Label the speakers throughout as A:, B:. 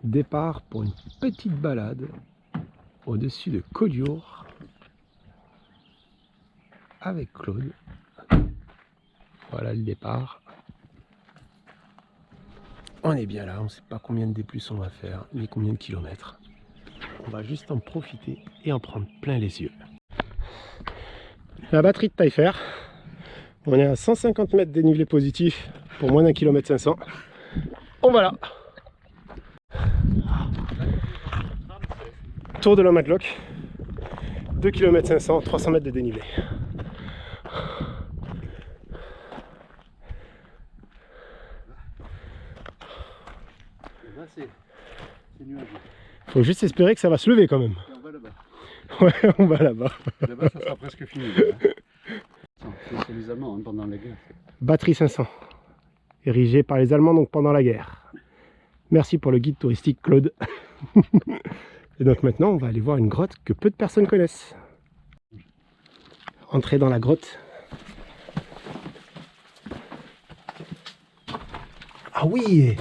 A: Départ pour une petite balade au-dessus de Collioure avec Claude. Voilà le départ. On est bien là, on ne sait pas combien de D+ on va faire, ni combien de kilomètres. On va juste en profiter et en prendre plein les yeux. La batterie de taille fer. On est à 150 mètres dénivelé positif pour moins d'1 km 500. On va là. Tour de la Matlock. 2 km 500, 300 mètres de dénivelé. Faut juste espérer que ça va se lever quand même.
B: Et on va là-bas.
A: Ouais, on va là-bas.
B: Là-bas, ça sera presque fini. C'est les Allemands hein, pendant la guerre.
A: Batterie 500. Érigée par les Allemands donc pendant la guerre. Merci pour le guide touristique Claude. Et donc maintenant, on va aller voir une grotte que peu de personnes connaissent. Entrer dans la grotte. Ah oui!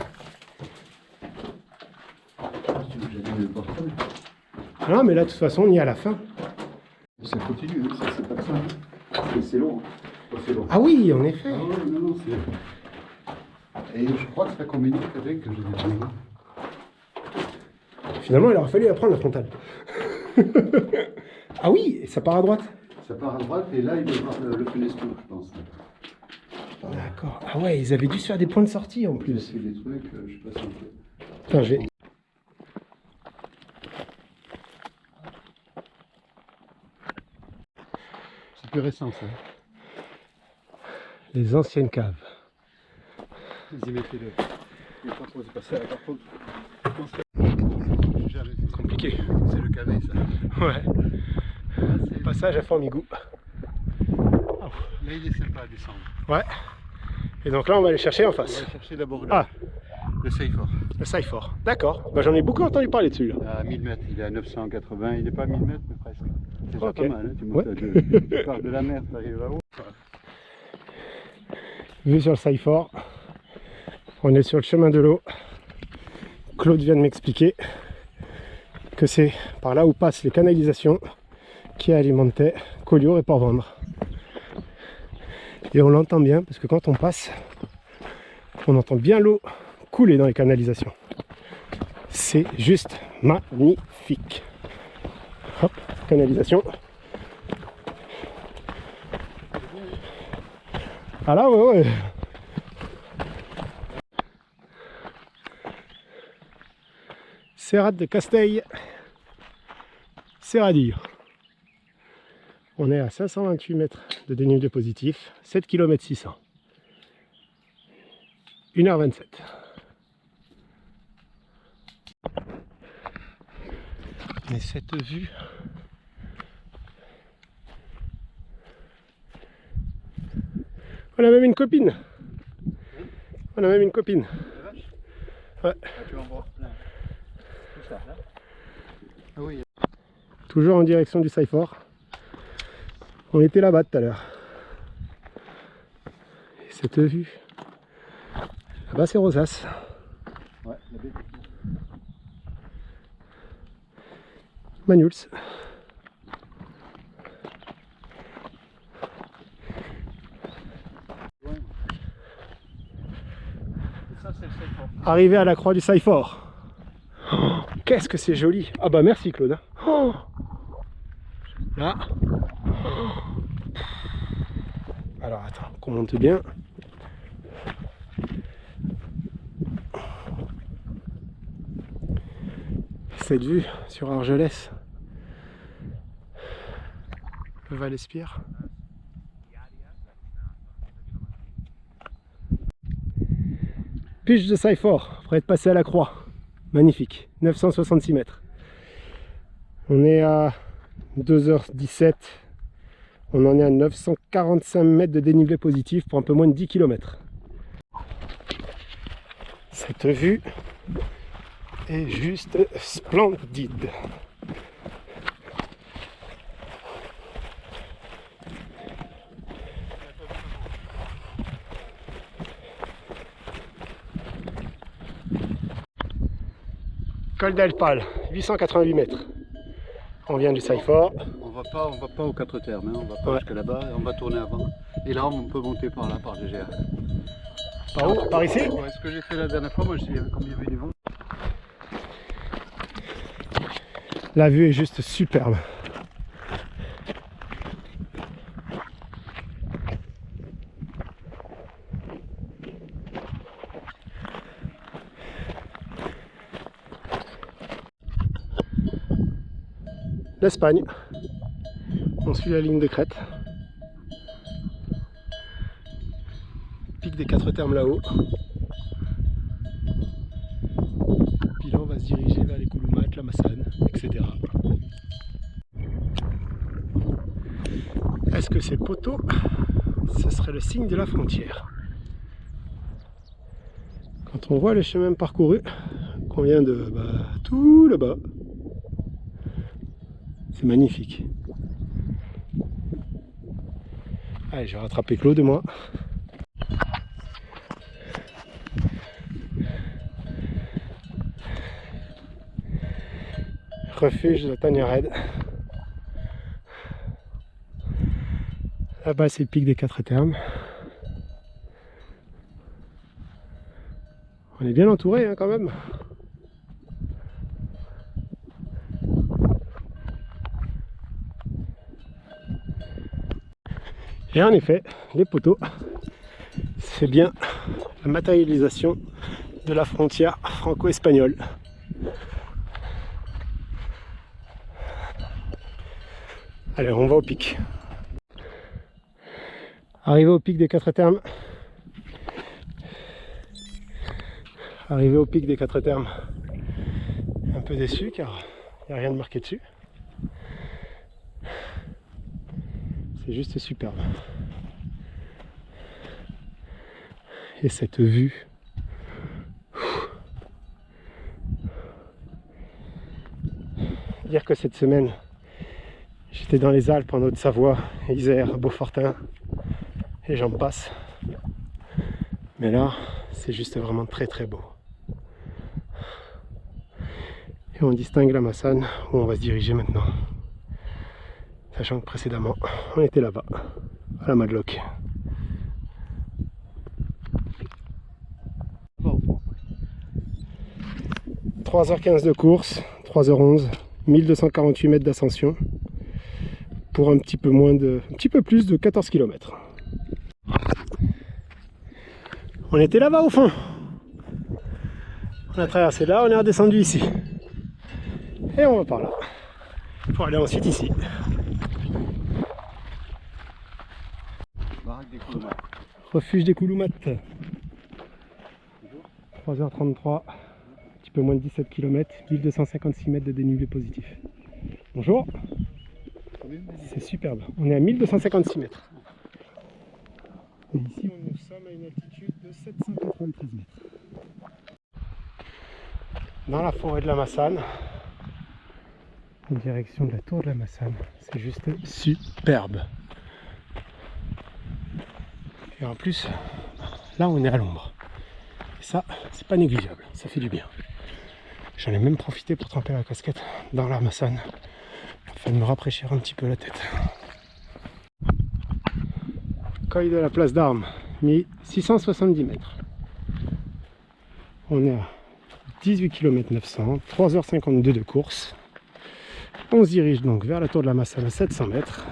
A: Non, mais là, de toute façon, on y est à la fin.
B: Ça continue, hein, c'est pas ça. Hein. C'est long. Hein. C'est long.
A: Ah oui, en effet.
B: Ah ouais, non, c'est... Et je crois que ça communique avec que j'ai dit.
A: Finalement, il aurait fallu apprendre la frontale. Ah oui, et ça part à droite.
B: Ça part à droite et là, il va y avoir le fenestre, je pense.
A: D'accord. Ah ouais, ils avaient dû se faire des points de sortie en plus.
B: C'est des trucs, je sais pas si on peut...
A: Putain, j'ai...
B: C'est plus récent, ça.
A: Les anciennes caves.
B: Vas-y, mettez-le. Il n'est pas posé passer à la par contre. Jamais fait.
A: Compliqué.
B: C'est le cadet, ça.
A: Ouais.
B: Là,
A: Passage à Formigou.
B: là, il est sympa à descendre.
A: Ouais. Et donc là, on va aller chercher en
B: On
A: face.
B: va chercher d'abord
A: le
B: Seyfort.
A: Le Seyfort. D'accord. Bah, j'en ai beaucoup entendu parler dessus là.
B: À 1000 mètres, il est à 980. Il n'est pas à 1000 mètres, mais presque. C'est déjà
A: Ok.
B: pas mal. Hein, tu, montes
A: Ouais.
B: tu pars de la mer, tu arrives là-haut.
A: Vue sur le Seyfort. On est sur le chemin de l'eau. Claude vient de m'expliquer que c'est par là où passent les canalisations qui alimentaient Collioure et Port-Vendre. Et on l'entend bien parce que quand on passe, on entend bien l'eau couler dans les canalisations. C'est juste magnifique. Hop, canalisation. Ah là, ouais. Serrat de Casteil, Serradillo. On est à 528 mètres de dénivelé positif, 7 km 600. 1h27. Mais cette vue... On a même une copine. On a même une copine. Ouais.
B: Tu en vois plein. Tout ça, là. Ah oui.
A: Toujours en direction du Seyfort. On était là-bas tout à l'heure. Et cette vue. Là-bas c'est Rosas.
B: Ouais, la baie.
A: Magnols.
B: Ouais. Et ça, c'est le Seyfort.
A: Arrivé à la croix du Seyfort. Oh, qu'est-ce que c'est joli. Ah bah merci Claude. Oh, là. Alors attends, qu'on monte bien. Cette vue sur Argelès. Le Val-Espire. Puche de Seyfort, prêt de passer à la croix. Magnifique, 966 mètres. On est à 2h17. On en est à 945 mètres de dénivelé positif pour un peu moins de 10 km. Cette vue est juste splendide. Col d'Alpal, 888 mètres. On vient du Saifort.
B: On va pas aux 4 termes, hein. On va pas
A: Ouais.
B: jusqu'à là-bas, on va tourner avant. Et là, on peut monter par là, par GGR.
A: Par où? Par ici?
B: Ouais, ce que j'ai fait la dernière fois, moi, je sais comme il y avait du vent.
A: La vue est juste superbe. L'Espagne. On suit la ligne de crête. Pic des 4 termes là-haut. Puis là on va se diriger vers les Kouloumat, la Massane, etc. Est-ce que ces poteaux, ce serait le signe de la frontière? Quand on voit le chemin parcouru, qu'on vient de tout là-bas, c'est magnifique. Allez, je vais rattraper Claude, moi. Refuge de Tagnared. Là-bas, c'est le pic des 4 termes. On est bien entouré, hein, quand même. Et en effet, les poteaux, c'est bien la matérialisation de la frontière franco-espagnole. Allez, on va au pic. Arrivé au pic des 4 termes. Arrivé au pic des 4 termes. Un peu déçu car il n'y a rien de marqué dessus. C'est juste superbe. Et cette vue. Dire que cette semaine, j'étais dans les Alpes en Haute-Savoie, Isère, Beaufortin, et j'en passe. Mais là, c'est juste vraiment très très beau. Et on distingue la Massane où on va se diriger maintenant. Sachant que précédemment, on était là-bas, à la Madlock.
B: Bon.
A: 3h15 de course, 3h11, 1248 mètres d'ascension pour un petit peu plus de 14 km. On était là-bas au fond. On a traversé là, on est redescendu ici. Et on va par là. Pour aller ensuite ici.
B: Baraque des Kouloumat.
A: Refuge des Kouloumat. 3h33, un petit peu moins de 17 km, 1256 mètres de dénivelé positif. Bonjour. C'est superbe. On est à 1256 mètres. Et ici, nous sommes à une altitude de 793 mètres. Dans la forêt de la Massane, en direction de la tour de la Massane. C'est juste superbe. Et en plus, là on est à l'ombre. Et ça, c'est pas négligeable, ça fait du bien. J'en ai même profité pour tremper la casquette dans la Massane, afin de me rafraîchir un petit peu la tête. Col de la place d'Armes, 1670 mètres. On est à 18 km 900, 3h52 de course. On se dirige donc vers la tour de la Massane à 700 mètres.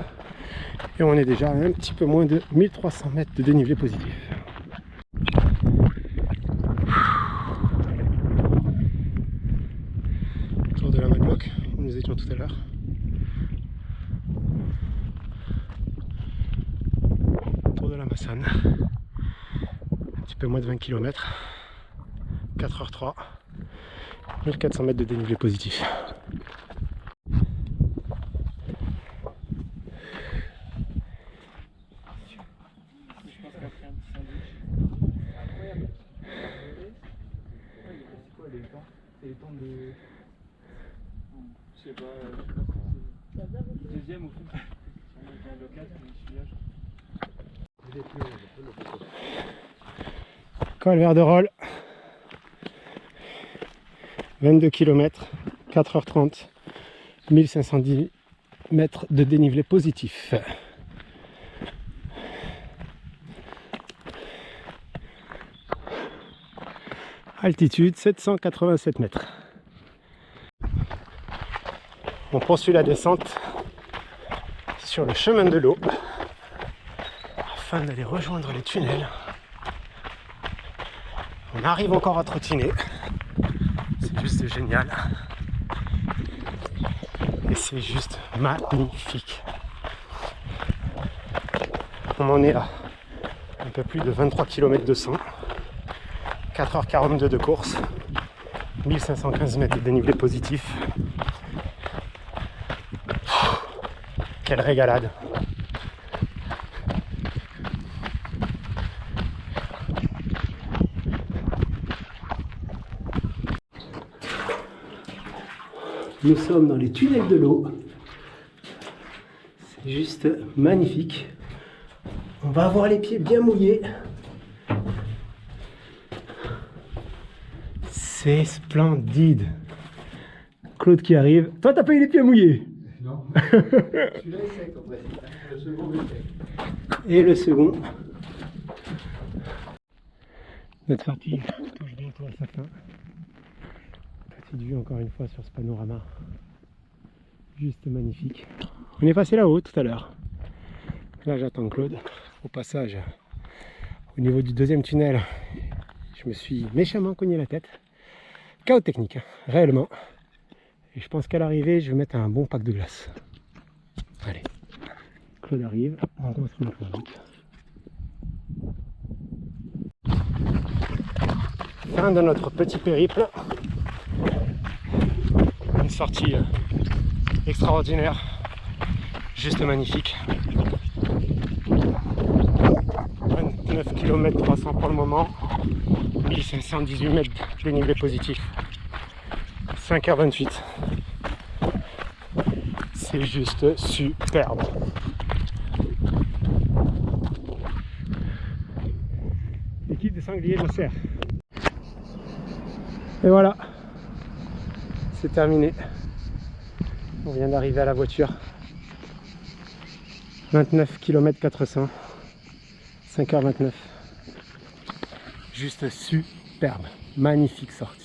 A: Et on est déjà à un petit peu moins de 1300 mètres de dénivelé positif. Tour de la Madlock, où nous étions tout à l'heure. Tour de la Massane. Un petit peu moins de 20 km. 4h03. 1400 mètres de dénivelé positif.
C: C'est les temps de... Je sais pas, deuxième ou tout. On a un local,
A: Col Vert de Rolle. 22 km, 4h30, 1510 mètres de dénivelé positif. Altitude 787 mètres. On poursuit la descente sur le chemin de l'eau afin d'aller rejoindre les tunnels. On arrive encore à trottiner. C'est juste génial. Et c'est juste magnifique. On en est à un peu plus de 23 km 200. 4h42 de course. 1515 mètres de dénivelé positif. Quelle régalade! Nous sommes dans les tunnels de l'eau. C'est juste magnifique. On va avoir les pieds bien mouillés. C'est splendide. Claude qui arrive. Toi, t'as pas eu les pieds mouillés?
B: Non. Celui-là est sec en principe. Le second est sec.
A: Et le second. Notre sortie touche bientôt à sa fin. Petite vue encore une fois sur ce panorama. Juste magnifique. On est passé là-haut tout à l'heure. Là j'attends Claude. Au passage, au niveau du deuxième tunnel, je me suis méchamment cogné la tête. Chaos technique, réellement. Et je pense qu'à l'arrivée, je vais mettre un bon pack de glace. Allez, Claude arrive, on construit notre route. Fin de notre petit périple. Une sortie extraordinaire, juste magnifique. 29 km 300 pour le moment, 1518 mètres de dénivelé positif. 5h28. C'est juste superbe. L'équipe des sangliers d'Auxerre. Et voilà, c'est terminé. On vient d'arriver à la voiture. 29 km 400. 5h29. Juste superbe. Magnifique sortie.